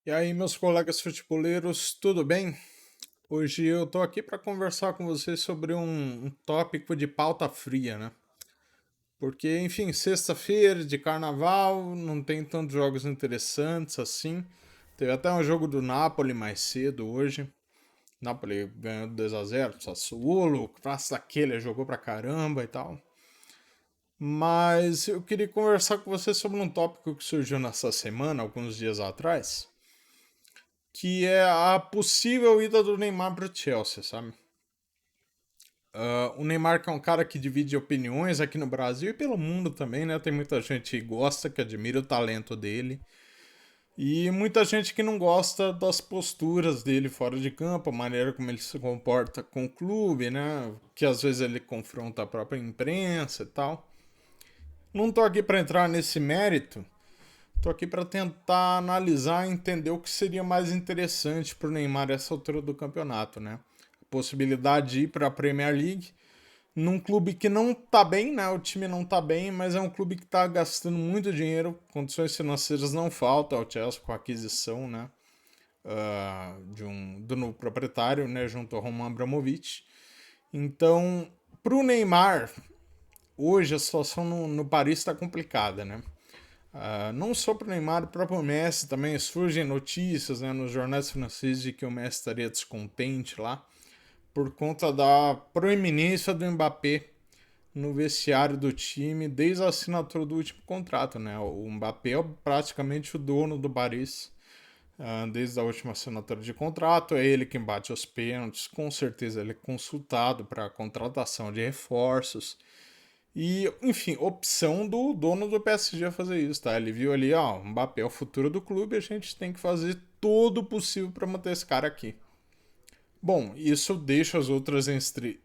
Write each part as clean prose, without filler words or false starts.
E aí, meus colegas futeboleiros, tudo bem? Hoje eu tô aqui para conversar com vocês sobre um tópico de pauta fria, né? Porque, enfim, sexta-feira de carnaval, não tem tantos jogos interessantes assim. Teve até um jogo do Napoli mais cedo hoje. Napoli ganhou 2-0, Sassuolo, Praça daquele jogou pra caramba e tal. Mas eu queria conversar com vocês sobre um tópico que surgiu nessa semana, alguns dias atrás, que é a possível ida do Neymar para o Chelsea, sabe? O Neymar que é um cara que divide opiniões aqui no Brasil e pelo mundo também, né? Tem muita gente que gosta, que admira o talento dele. E muita gente que não gosta das posturas dele fora de campo, a maneira como ele se comporta com o clube, né? Que às vezes ele confronta a própria imprensa e tal. Não tô aqui para entrar nesse mérito, tô aqui para tentar analisar e entender o que seria mais interessante para o Neymar essa altura do campeonato, né? A possibilidade de ir para a Premier League num clube que não tá bem, né? O time não tá bem, mas é um clube que tá gastando muito dinheiro, condições financeiras não faltam ao Chelsea com a aquisição, né? Do novo proprietário, né? Junto ao Roman Abramovich. Então, pro Neymar, hoje a situação no Paris está complicada, né? Não só para o Neymar, o próprio Messi também surgem notícias, né, nos jornais franceses de que o Messi estaria descontente lá por conta da proeminência do Mbappé no vestiário do time desde a assinatura do último contrato, né? O Mbappé é praticamente o dono do Paris desde a última assinatura de contrato, é ele quem bate os pênaltis, com certeza ele é consultado para a contratação de reforços. E, enfim, opção do dono do PSG fazer isso, tá? Ele viu ali, ó, o Mbappé é o futuro do clube, a gente tem que fazer todo o possível para manter esse cara aqui. Bom, isso deixa as outras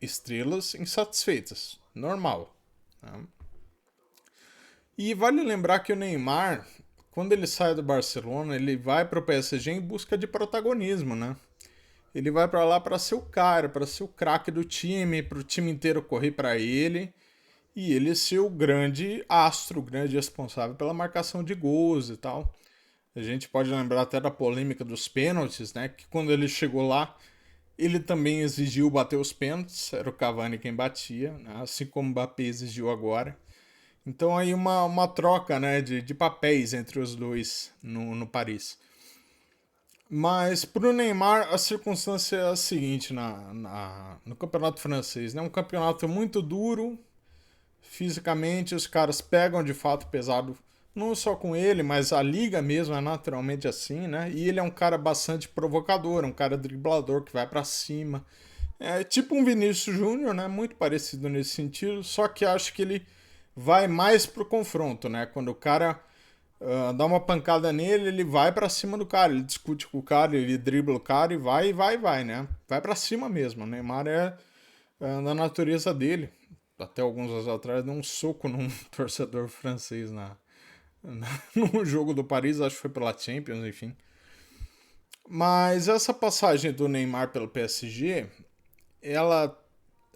estrelas insatisfeitas, normal. Né? E vale lembrar que o Neymar, quando ele sai do Barcelona, ele vai para o PSG em busca de protagonismo, né? Ele vai para lá para ser o cara, para ser o craque do time, para o time inteiro correr para ele e ele ser o grande astro, o grande responsável pela marcação de gols e tal. A gente pode lembrar até da polêmica dos pênaltis, né? Que quando ele chegou lá, ele também exigiu bater os pênaltis, era o Cavani quem batia, né? Assim como o Mbappé exigiu agora. Então aí uma troca, né, de papéis entre os dois no Paris. Mas para o Neymar a circunstância é a seguinte no campeonato francês, né? Um campeonato muito duro, fisicamente os caras pegam de fato pesado, não só com ele, mas a liga mesmo é naturalmente assim, né? E ele é um cara bastante provocador, um cara driblador que vai para cima. É tipo um Vinícius Júnior, né? Muito parecido nesse sentido, só que acho que ele vai mais pro confronto, né? Quando o cara dá uma pancada nele, ele vai para cima do cara, ele discute com o cara, ele dribla o cara e vai, né? Vai para cima mesmo. O Neymar é da natureza dele. Até alguns anos atrás deu um soco num torcedor francês no jogo do Paris, acho que foi pela Champions, enfim. Mas essa passagem do Neymar pelo PSG, ela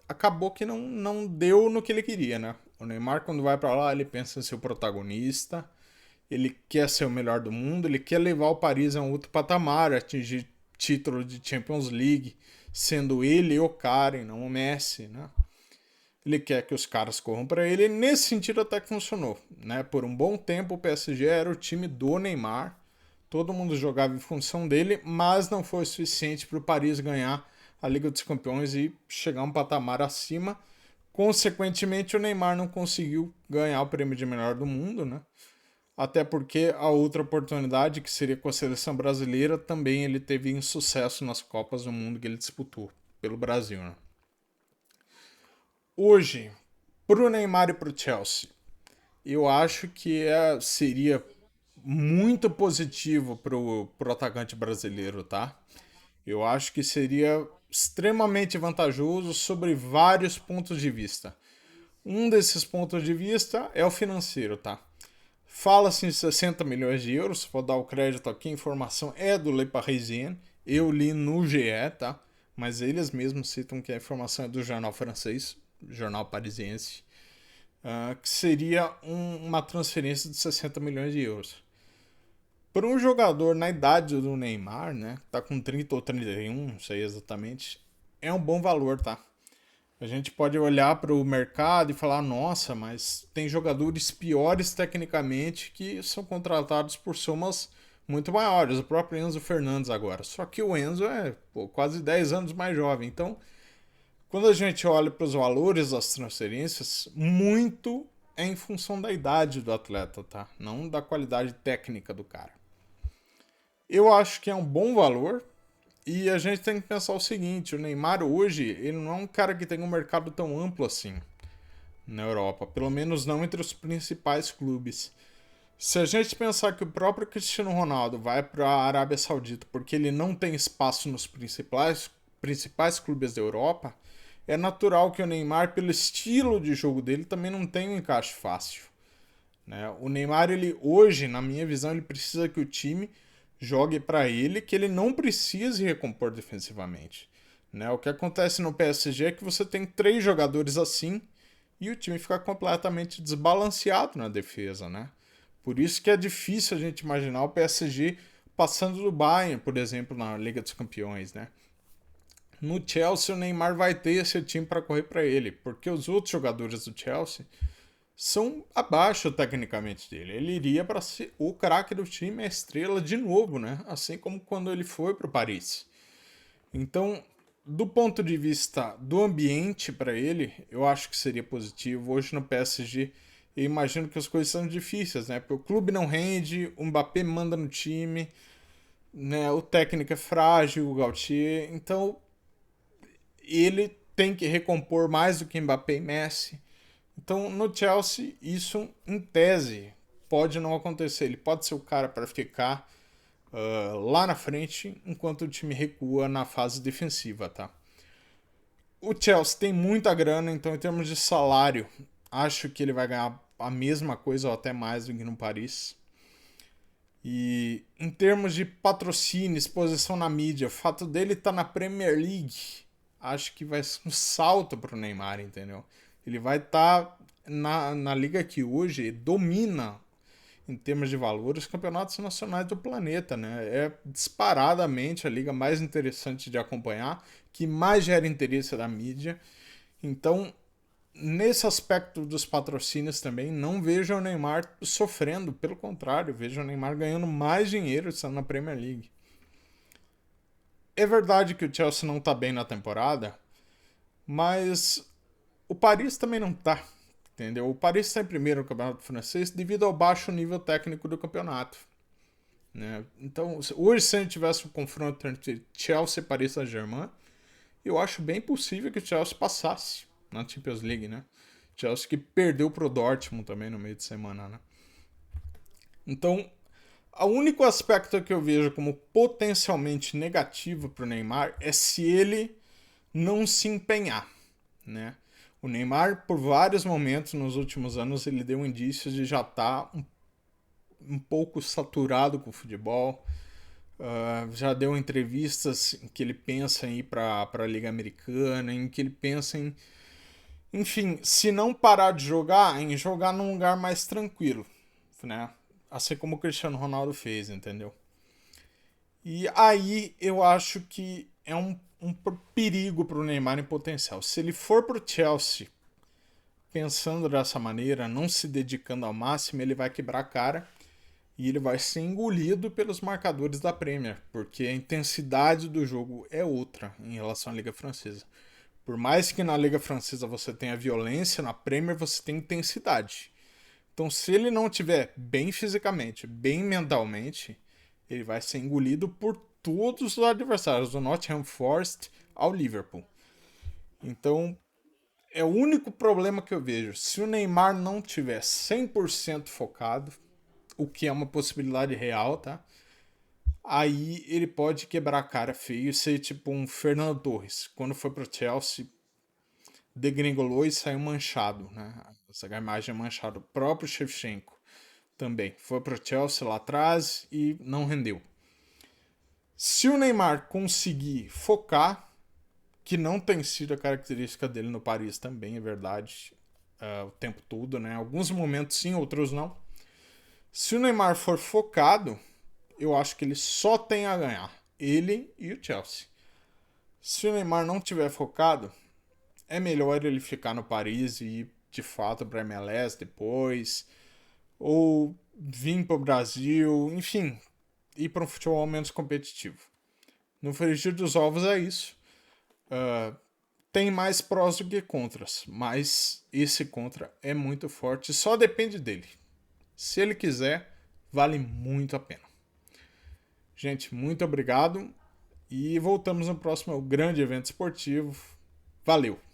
acabou que não deu no que ele queria, né? O Neymar, quando vai para lá, ele pensa em ser o protagonista, ele quer ser o melhor do mundo, ele quer levar o Paris a um outro patamar, atingir título de Champions League, sendo ele o cara e não o Messi, né? Ele quer que os caras corram para ele, e nesse sentido até que funcionou, né? Por um bom tempo o PSG era o time do Neymar, todo mundo jogava em função dele, mas não foi suficiente para o Paris ganhar a Liga dos Campeões e chegar um patamar acima. Consequentemente, o Neymar não conseguiu ganhar o prêmio de melhor do mundo, né? Até porque a outra oportunidade, que seria com a seleção brasileira, também ele teve insucesso nas Copas do Mundo que ele disputou pelo Brasil, né? Hoje, pro Neymar e pro Chelsea, eu acho que seria muito positivo pro atacante brasileiro, tá? Eu acho que seria extremamente vantajoso sobre vários pontos de vista. Um desses pontos de vista é o financeiro, tá? Fala-se em 60 milhões de euros, vou dar o crédito aqui, a informação é do Le Parisien, eu li no GE, tá? Mas eles mesmos citam que a informação é do jornal francês, jornal parisiense, que seria uma transferência de 60 milhões de euros. Para um jogador na idade do Neymar, né, tá com 30 ou 31, não sei exatamente, é um bom valor, tá? A gente pode olhar para o mercado e falar, nossa, mas tem jogadores piores tecnicamente que são contratados por somas muito maiores. O próprio Enzo Fernandes agora. Só que o Enzo é quase 10 anos mais jovem. Então, quando a gente olha para os valores das transferências, muito é em função da idade do atleta, tá? Não da qualidade técnica do cara. Eu acho que é um bom valor. E a gente tem que pensar o seguinte, o Neymar hoje, ele não é um cara que tem um mercado tão amplo assim na Europa, pelo menos não entre os principais clubes. Se a gente pensar que o próprio Cristiano Ronaldo vai para a Arábia Saudita porque ele não tem espaço nos principais clubes da Europa, é natural que o Neymar, pelo estilo de jogo dele, também não tenha um encaixe fácil. Né? O Neymar, ele hoje, na minha visão, ele precisa que o time jogue para ele, que ele não precise recompor defensivamente. Né? O que acontece no PSG é que você tem 3 jogadores assim e o time fica completamente desbalanceado na defesa. Né? Por isso que é difícil a gente imaginar o PSG passando do Bayern, por exemplo, na Liga dos Campeões. Né? No Chelsea, o Neymar vai ter esse time para correr para ele, porque os outros jogadores do Chelsea são abaixo tecnicamente dele. Ele iria para ser o craque do time, a estrela de novo, né? Assim como quando ele foi para o Paris. Então, do ponto de vista do ambiente para ele, eu acho que seria positivo. Hoje no PSG, eu imagino que as coisas são difíceis, né? Porque o clube não rende, o Mbappé manda no time, né? O técnico é frágil, o Gautier. Então, ele tem que recompor mais do que Mbappé e Messi. Então, no Chelsea, isso, em tese, pode não acontecer. Ele pode ser o cara para ficar lá na frente, enquanto o time recua na fase defensiva, tá? O Chelsea tem muita grana, então, em termos de salário, acho que ele vai ganhar a mesma coisa ou até mais do que no Paris. E em termos de patrocínio, exposição na mídia, o fato dele estar na Premier League, acho que vai ser um salto para o Neymar, entendeu? Ele vai estar na liga que hoje domina, em termos de valores, os campeonatos nacionais do planeta, né? É disparadamente a liga mais interessante de acompanhar, que mais gera interesse da mídia. Então, nesse aspecto dos patrocínios também, não vejo o Neymar sofrendo, pelo contrário, vejo o Neymar ganhando mais dinheiro estando na Premier League. É verdade que o Chelsea não está bem na temporada, mas o Paris também não tá, entendeu? O Paris está em primeiro no campeonato francês devido ao baixo nível técnico do campeonato. Né? Então, hoje, se a gente tivesse um confronto entre Chelsea e Paris Saint-Germain, eu acho bem possível que o Chelsea passasse na Champions League, né? Chelsea que perdeu pro Dortmund também no meio de semana, né? Então, o único aspecto que eu vejo como potencialmente negativo pro Neymar é se ele não se empenhar, né? O Neymar, por vários momentos nos últimos anos, ele deu indícios de já estar um pouco saturado com o futebol. Já deu entrevistas em que ele pensa em ir para a Liga Americana, em que ele pensa em, enfim, se não parar de jogar, em jogar num lugar mais tranquilo, né? Assim como o Cristiano Ronaldo fez, entendeu? E aí eu acho que é um perigo para o Neymar em potencial. Se ele for para o Chelsea pensando dessa maneira, não se dedicando ao máximo, ele vai quebrar a cara e ele vai ser engolido pelos marcadores da Premier, porque a intensidade do jogo é outra em relação à Liga Francesa. Por mais que na Liga Francesa você tenha violência, na Premier você tem intensidade. Então, se ele não estiver bem fisicamente, bem mentalmente, ele vai ser engolido por todos os adversários, do Nottingham Forest ao Liverpool. Então, é o único problema que eu vejo. Se o Neymar não tiver 100% focado, o que é uma possibilidade real, tá? Aí ele pode quebrar a cara feio e ser tipo um Fernando Torres. Quando foi pro Chelsea, degringolou e saiu manchado, né? Essa imagem é manchada. O próprio Shevchenko também foi pro Chelsea lá atrás e não rendeu. Se o Neymar conseguir focar, que não tem sido a característica dele no Paris também, é verdade, o tempo todo, né? Alguns momentos sim, outros não. Se o Neymar for focado, eu acho que ele só tem a ganhar. Ele e o Chelsea. Se o Neymar não tiver focado, é melhor ele ficar no Paris e ir de fato para a MLS depois, ou vir para o Brasil, enfim, ir para um futebol menos competitivo. No frigir dos ovos é isso. Tem mais prós do que contras, mas esse contra é muito forte, só depende dele. Se ele quiser, vale muito a pena. Gente, muito obrigado e voltamos no próximo grande evento esportivo. Valeu!